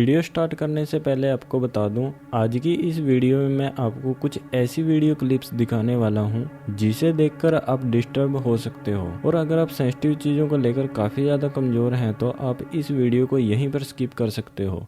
Video start करने से पहले आपको बता दूं, आज की इस वीडियो में मैं आपको कुछ ऐसी वीडियो क्लिप्स दिखाने वाला हूं जिसे देखकर आप डिस्टर्ब हो सकते हो। और अगर आप सेंसिटिव चीज़ों को लेकर काफ़ी ज़्यादा कमज़ोर हैं तो आप इस वीडियो को यहीं पर स्किप कर सकते हो।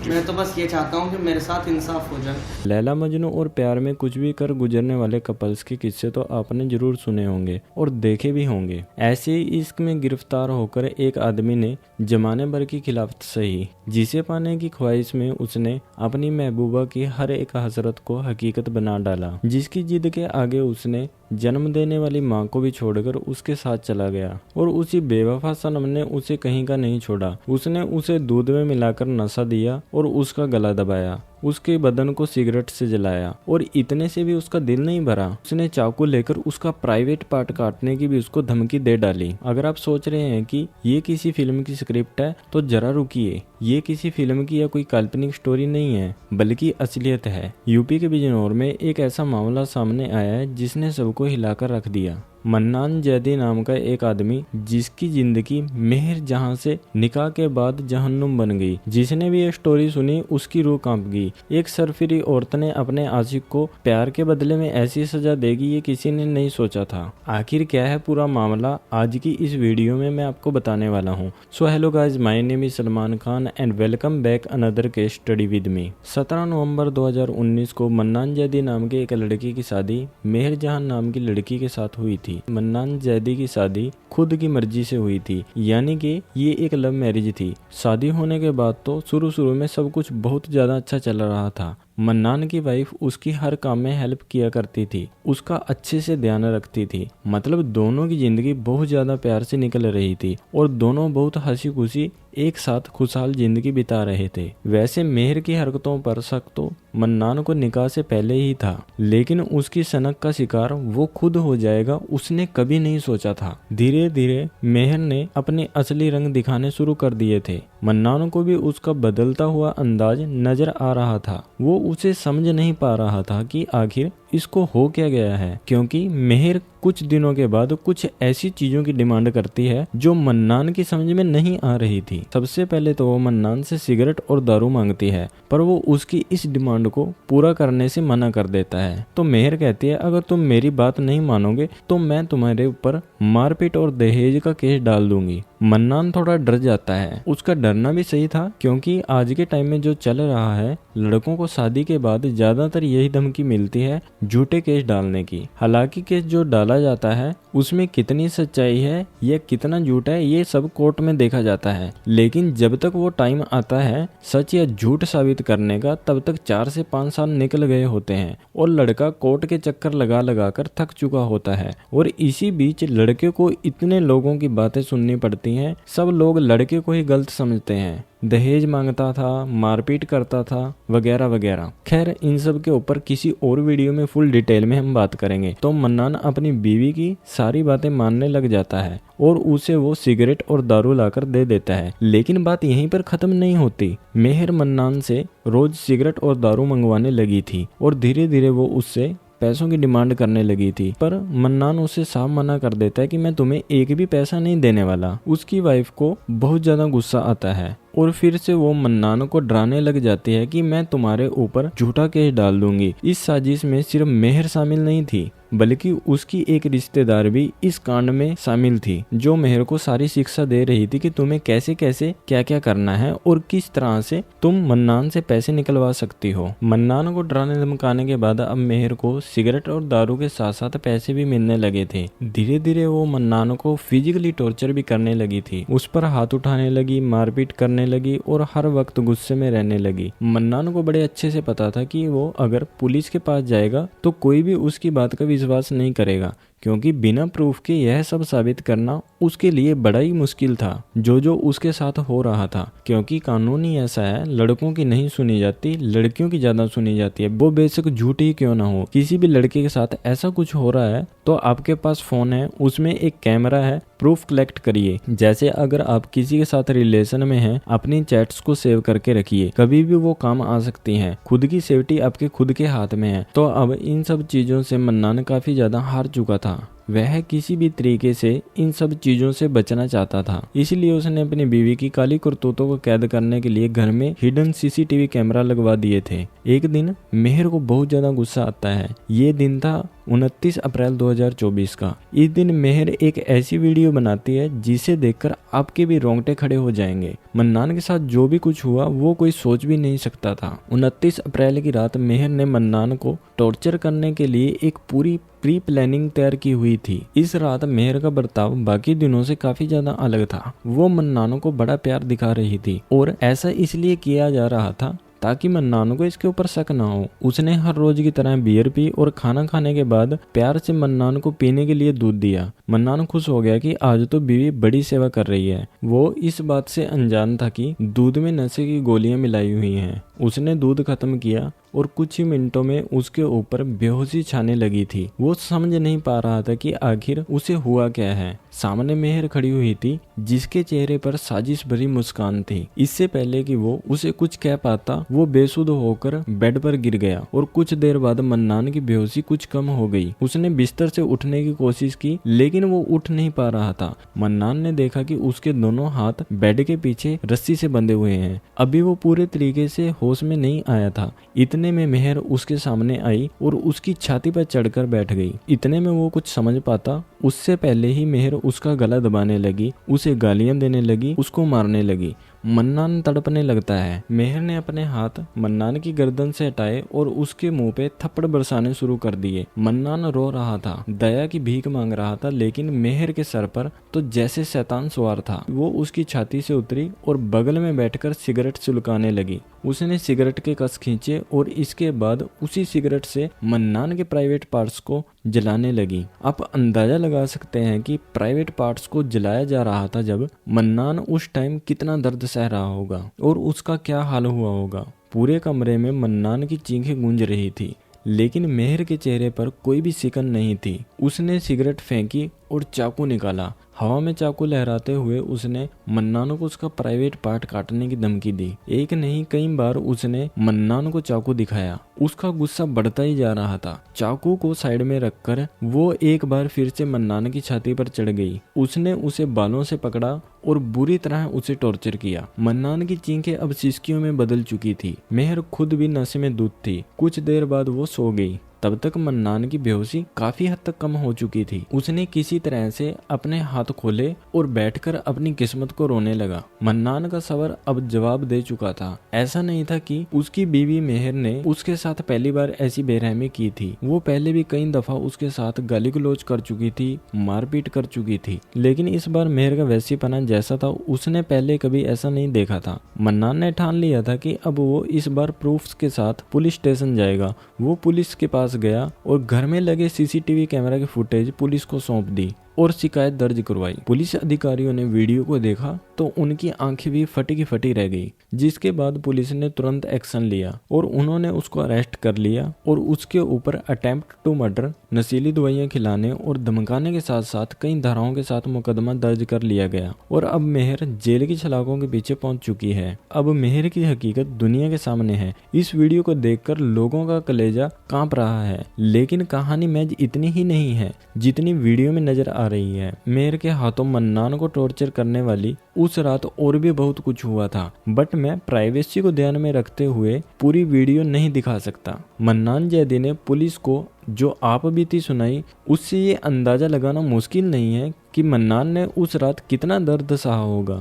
मैं तो बस ये चाहता हूँ कि मेरे साथ इंसाफ हो जाए। लैला मजनू और प्यार में कुछ भी कर गुजरने वाले कपल्स के किस्से तो आपने जरूर सुने होंगे और देखे भी होंगे। ऐसे ही इश्क में गिरफ्तार होकर एक आदमी ने जमाने भर की खिलाफत सही, जिसे पाने की ख्वाहिश में उसने अपनी महबूबा की हर एक हसरत को हकीकत बना डाला, जिसकी जिद के आगे उसने जन्म देने वाली माँ को भी छोड़कर उसके साथ चला गया। और उसी बेवफा सनम ने उसे कहीं का नहीं छोड़ा। उसने उसे दूध में मिलाकर नशा दिया और उसका गला दबाया, उसके बदन को सिगरेट से जलाया और इतने से भी उसका दिल नहीं भरा, उसने चाकू लेकर उसका प्राइवेट पार्ट काटने की भी उसको धमकी दे डाली। अगर आप सोच रहे हैं कि ये किसी फिल्म की स्क्रिप्ट है तो जरा रुकिए, ये किसी फिल्म की या कोई काल्पनिक स्टोरी नहीं है बल्कि असलियत है। यूपी के बिजनौर में एक ऐसा मामला सामने आया है जिसने सबको हिलाकर रख दिया। मन्नान जैदी नाम का एक आदमी, जिसकी जिंदगी मेहर जहां से निकाह के बाद जहन्नुम बन गई। जिसने भी ये स्टोरी सुनी उसकी रूह कांप गई। एक सरफिरी औरत ने अपने आशिक को प्यार के बदले में ऐसी सजा देगी ये किसी ने नहीं सोचा था। आखिर क्या है पूरा मामला, आज की इस वीडियो में मैं आपको बताने वाला हूँ। So hello guys, my name is Salman Khan and welcome back another case study with me. 17 नवंबर 2019 को मन्नान जैदी नाम के एक लड़के की शादी मेहर जहान नाम की लड़की के साथ हुई थी। मन्नान जैदी की शादी खुद की मर्जी से हुई थी, यानी कि ये एक लव मैरिज थी। शादी होने के बाद तो शुरू में सब कुछ बहुत ज्यादा अच्छा चल रहा था। मन्नान की वाइफ उसकी हर काम में हेल्प किया करती थी, उसका अच्छे से ध्यान रखती थी। मतलब दोनों की जिंदगी बहुत ज्यादा प्यार से निकल रही थी और दोनों बहुत हंसी खुशी एक साथ खुशहाल जिंदगी बिता रहे थे। वैसे मेहर की हरकतों पर शक तो मन्नान को निकाह से पहले ही था, लेकिन उसकी सनक का शिकार वो खुद हो जाएगा उसने कभी नहीं सोचा था। धीरे धीरे मेहर ने अपने असली रंग दिखाने शुरू कर दिए थे। मन्नान को भी उसका बदलता हुआ अंदाज नजर आ रहा था। वो उसे समझ नहीं पा रहा था कि आखिर इसको हो क्या गया है, क्योंकि मेहर कुछ दिनों के बाद कुछ ऐसी चीजों की डिमांड करती है जो मन्नान की समझ में नहीं आ रही थी। सबसे पहले तो वो मन्नान से सिगरेट और दारू मांगती है, पर वो उसकी इस डिमांड को पूरा करने से मना कर देता है। तो मेहर कहती है, अगर तुम मेरी बात नहीं मानोगे तो मैं तुम्हारे ऊपर मारपीट और दहेज का केस डाल दूंगी। मन्नान थोड़ा डर जाता है। उसका डरना भी सही था, क्योंकि आज के टाइम में जो चल रहा है, लड़कों को शादी के बाद ज्यादातर यही धमकी मिलती है झूठे केस डालने की। हालांकि केस जो डाला जाता है उसमें कितनी सच्चाई है या कितना झूठ है ये सब कोर्ट में देखा जाता है, लेकिन जब तक वो टाइम आता है सच या झूठ साबित करने का, तब तक 4 से 5 साल निकल गए होते हैं और लड़का कोर्ट के चक्कर लगा कर थक चुका होता है। और इसी बीच लड़के को इतने लोगों की बातें सुननी पड़ती हैं। सब लोग लड़के को ही गलत समझते हैं, दहेज मांगता था, मारपीट करता था, वगैरह वगैरह। खैर, इन सब के ऊपर किसी और वीडियो में फुल डिटेल में हम बात करेंगे। तो मन्नान अपनी बीवी की सारी बातें मानने लग जाता है और उसे वो सिगरेट और दारू लाकर दे देता है। लेकिन बात यहीं पर खत्म नहीं होती। मेहर मन्नान से रोज सिगरेट और दारू मंगवाने लगी थी और धीरे धीरे वो उससे पैसों की डिमांड करने लगी थी, पर मन्नान उसे साफ मना कर देता है कि मैं तुम्हें एक भी पैसा नहीं देने वाला। उसकी वाइफ को बहुत ज्यादा गुस्सा आता है और फिर से वो मन्नान को डराने लग जाती है कि मैं तुम्हारे ऊपर झूठा केस डाल दूंगी। इस साजिश में सिर्फ मेहर शामिल नहीं थी, बल्कि उसकी एक रिश्तेदार भी इस कांड में शामिल थी, जो मेहर को सारी शिक्षा दे रही थी कि तुम्हें कैसे कैसे क्या क्या करना है और किस तरह से तुम मन्नान से पैसे निकलवा सकती हो। मन्नान को डराने धमकाने के बाद अब मेहर को सिगरेट और दारू के साथ साथ पैसे भी मिलने लगे थे। धीरे धीरे वो मन्नान को फिजिकली टॉर्चर भी करने लगी थी, उस पर हाथ उठाने लगी, मारपीट करने लगी और हर वक्त गुस्से में रहने लगी। मन्नान को बड़े अच्छे से पता था कि वो अगर पुलिस के पास जाएगा तो कोई भी उसकी बात का विश्वास नहीं करेगा, क्योंकि बिना प्रूफ के यह सब साबित करना उसके लिए बड़ा ही मुश्किल था जो उसके साथ हो रहा था। क्योंकि कानून ही ऐसा है, लड़कों की नहीं सुनी जाती, लड़कियों की ज्यादा सुनी जाती है, वो बेशक झूठी ही क्यों ना हो। किसी भी लड़के के साथ ऐसा कुछ हो रहा है तो आपके पास फोन है, उसमें एक कैमरा है, प्रूफ कलेक्ट करिए। जैसे अगर आप किसी के साथ रिलेशन में हैं, अपनी चैट्स को सेव करके रखिए, कभी भी वो काम आ सकती हैं। खुद की सेफ्टी आपके खुद के हाथ में है। तो अब इन सब चीजों से मन्नान काफी ज्यादा हार चुका था। वह किसी भी तरीके से इन सब चीजों से बचना चाहता था। इसलिए उसने अपनी बीवी की काली करतूतों को कैद करने के लिए घर में हिडन सीसीटीवी कैमरा लगवा दिए थे। एक दिन मेहर को बहुत ज्यादा गुस्सा आता है। ये दिन था 29 अप्रैल 2024 का। इस दिन मेहर एक ऐसी वीडियो बनाती है जिसे देखकर आपके भी रोंगटे खड़े हो जाएंगे। मन्नान के साथ जो भी कुछ हुआ वो कोई सोच भी नहीं सकता था। 29 अप्रैल की रात मेहर ने मन्नान को टॉर्चर करने के लिए एक पूरी प्री प्लानिंग तैयार की हुई थी। इस रात मेहर का बर्ताव बाकी दिनों से काफी ज्यादा अलग था। वो मन्नान को बड़ा प्यार दिखा रही थी और ऐसा इसलिए किया जा रहा था ताकि मन्नान को इसके ऊपर शक ना हो। उसने हर रोज की तरह बियर पी और खाना खाने के बाद प्यार से मन्नान को पीने के लिए दूध दिया। मन्नान खुश हो गया कि आज तो बीवी बड़ी सेवा कर रही है। वो इस बात से अनजान था कि दूध में नशे की गोलियां मिलाई हुई हैं। उसने दूध खत्म किया और कुछ ही मिनटों में उसके ऊपर बेहोशी छाने लगी थी। वो समझ नहीं पा रहा था कि आखिर उसे हुआ क्या है। सामने मेहर खड़ी हुई थी जिसके चेहरे पर साजिश भरी मुस्कान थी। इससे पहले कि वो उसे कुछ कह पाता वो बेसुध होकर बेड पर गिर गया और कुछ देर बाद मन्नान की बेहोशी कुछ कम हो गई। उसने बिस्तर से उठने की कोशिश की लेकिन वो उठ नहीं पा रहा था। मन्नान ने देखा कि उसके दोनों हाथ बेड के पीछे रस्सी से बंधे हुए हैं। अभी वो पूरे तरीके से होश में नहीं आया था। इतने में मेहर उसके सामने आई और उसकी छाती पर चढ़कर बैठ गई। इतने में वो कुछ समझ पाता उससे पहले ही मेहर उसका गला दबाने लगी, उसे गालियां देने लगी, उसको मारने लगी। मन्नान तड़पने लगता है। मेहर ने अपने हाथ मन्नान की गर्दन से हटाए और उसके मुंह पे थप्पड़ बरसाने शुरू कर दिए। मन्नान रो रहा था, दया की भीख मांग रहा था, लेकिन मेहर के सर पर तो जैसे शैतान सवार था। वो उसकी छाती से उतरी और बगल में बैठकर सिगरेट सुलगाने लगी। उसने सिगरेट के कस खींचे और इसके बाद उसी सिगरेट से मन्नान के प्राइवेट पार्ट्स को जलाने लगी। आप अंदाजा लगा सकते हैं कि प्राइवेट पार्ट्स को जलाया जा रहा था जब मन्नान उस टाइम कितना दर्द सह रहा होगा और उसका क्या हाल हुआ होगा। पूरे कमरे में मन्नान की चीखें गूंज रही थी लेकिन मेहर के चेहरे पर कोई भी सिकन नहीं थी। उसने सिगरेट फेंकी और चाकू निकाला। हवा में चाकू लहराते हुए उसने मन्नान को उसका प्राइवेट पार्ट काटने की धमकी दी। एक नहीं कई बार उसने मन्नान को चाकू दिखाया। उसका गुस्सा बढ़ता ही जा रहा था। चाकू को साइड में रखकर वो एक बार फिर से मन्नान की छाती पर चढ़ गई। उसने उसे बालों से पकड़ा और बुरी तरह उसे टॉर्चर किया। मन्नान की चीखें अब सिसकियों में बदल चुकी थी। मेहर खुद भी नशे में धुत थी। कुछ देर बाद वो सो गई। तब तक मन्नान की बेहोशी काफी हद तक कम हो चुकी थी। उसने किसी तरह से अपने हाथ खोले और बैठकर अपनी किस्मत को रोने लगा। मन्नान का सबर अब जवाब दे चुका था। ऐसा नहीं था कि उसकी बीवी मेहर ने उसके साथ पहली बार ऐसी बेरहमी की थी। वो पहले भी कई दफा उसके साथ गाली गलौज कर चुकी थी, मारपीट कर चुकी थी, लेकिन इस बार मेहर का वैसीपना जैसा था उसने पहले कभी ऐसा नहीं देखा था। मन्नान ने ठान लिया था कि अब वो इस बार प्रूफ्स के साथ पुलिस स्टेशन जाएगा। वो पुलिस के पास गया और घर में लगे सीसीटीवी कैमरा की फुटेज पुलिस को सौंप दी और शिकायत दर्ज करवाई। पुलिस अधिकारियों ने वीडियो को देखा तो उनकी आंखें भी फटी की फटी रह गई, जिसके बाद पुलिस ने तुरंत एक्शन लिया और उन्होंने उसको अरेस्ट कर लिया और उसके ऊपर अटेम्प्ट टू मर्डर, नशीली दवाइयां खिलाने और धमकाने के साथ साथ कई धाराओं के साथ मुकदमा दर्ज कर लिया गया। और अब मेहर जेल की सलाखों के पीछे पहुंच चुकी है। अब मेहर की हकीकत दुनिया के सामने है। इस वीडियो को देखकर लोगों का कलेजा कांप रहा है, लेकिन कहानी मैच इतनी ही नहीं है जितनी वीडियो में नजर आ रही है। मेहर के हाथों मन्नान को टॉर्चर करने वाली उस रात और भी बहुत कुछ हुआ था, बट मैं प्राइवेसी को ध्यान में रखते हुए पूरी वीडियो नहीं दिखा सकता। मन्नान जैदी ने पुलिस को जो आप बीती सुनाई उससे ये अंदाजा लगाना मुश्किल नहीं है कि मन्नान ने उस रात कितना दर्द सहा होगा।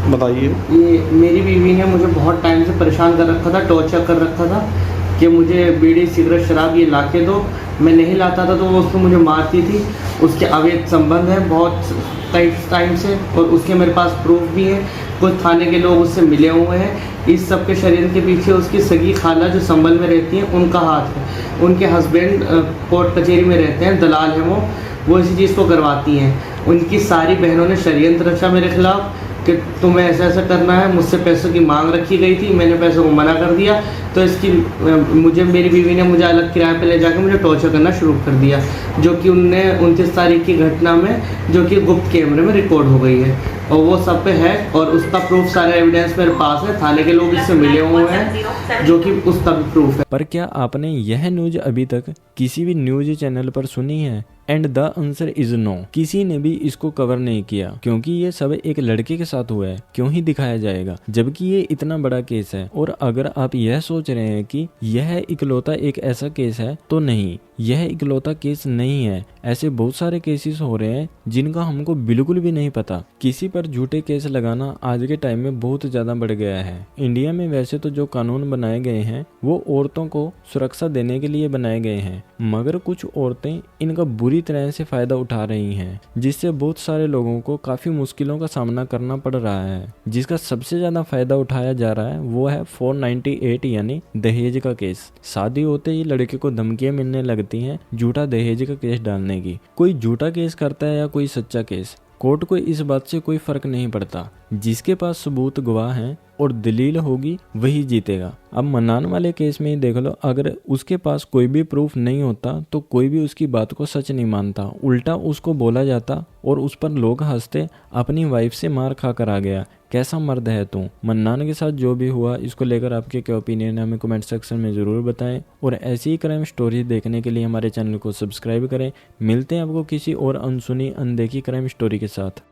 बताइए। ये मेरी बीवी ने मुझे बहुत टाइम से परेशान कर रखा था, टॉर्चर कर रखा था कि मुझे बीड़ी सिगरेट शराब ये ला के दो। मैं नहीं लाता था तो वो उसको मुझे मारती थी। उसके अवैध संबंध है बहुत टाइम से और उसके मेरे पास प्रूफ भी है। कुछ थाने के लोग उससे मिले हुए हैं। इस सब के शरीर के पीछे उसकी सगी खाला जो संभल में रहती हैं उनका हाथ है। उनके हस्बैंड कोर्ट कचहरी में रहते हैं, दलाल हैं वो इसी चीज़ को करवाती हैं। उनकी सारी बहनों ने षड्यंत्र रचा मेरे खिलाफ कि तुम्हें ऐसा ऐसा करना है। मुझसे पैसों की मांग रखी गई थी, मैंने पैसों को मना कर दिया तो इसकी मेरी बीवी ने मुझे अलग किराए पे ले जाकर मुझे टॉर्चर करना शुरू कर दिया, जो कि उनने 29 तारीख की घटना में जो कि गुप्त कैमरे में रिकॉर्ड हो गई है और वो सब पे है और उसका प्रूफ सारे एविडेंस मेरे पास है। थाने के लोग इससे मिले हुए हैं जो कि उसका भी प्रूफ है। पर क्या आपने यह न्यूज अभी तक किसी भी न्यूज चैनल पर सुनी है? And the answer is no. किसी ने भी इसको कवर नहीं किया क्योंकि ये सब एक लड़के के साथ हुआ है, क्यों ही दिखाया जाएगा जबकि ये इतना बड़ा केस है। और अगर आप यह सोच रहे हैं कि यह इकलौता एक ऐसा केस है, तो नहीं, यह इकलौता केस नहीं है। ऐसे बहुत सारे केसेस हो रहे हैं जिनका हमको बिल्कुल भी नहीं पता। किसी पर झूठे केस लगाना आज के टाइम में बहुत ज्यादा बढ़ गया है। इंडिया में वैसे तो जो कानून बनाए गए हैं वो औरतों को सुरक्षा देने के लिए बनाए गए हैं, मगर कुछ औरतें इनका बुरी तरह से फायदा उठा रही हैं, जिससे बहुत सारे लोगों को काफी मुश्किलों का सामना करना पड़ रहा है। जिसका सबसे ज्यादा फायदा उठाया जा रहा है वो है 498 यानी दहेज का केस। शादी होते ही लड़के को धमकियां मिलने लगती हैं झूठा दहेज का केस डालने की। कोई झूठा केस करता है या कोई सच्चा केस, कोर्ट को इस बात से कोई फर्क नहीं पड़ता। जिसके पास सबूत गवाह हैं और दलील होगी वही जीतेगा। अब मन्नान वाले केस में ही देख लो, अगर उसके पास कोई भी प्रूफ नहीं होता तो कोई भी उसकी बात को सच नहीं मानता, उल्टा उसको बोला जाता और उस पर लोग हंसते, अपनी वाइफ से मार खा कर आ गया, कैसा मर्द है तू। मन्नान के साथ जो भी हुआ इसको लेकर आपके क्या ओपिनियन है हमें कमेंट सेक्शन में ज़रूर बताएं। और ऐसी ही क्राइम स्टोरी देखने के लिए हमारे चैनल को सब्सक्राइब करें। मिलते हैं आपको किसी और अनसुनी अनदेखी क्राइम स्टोरी के साथ।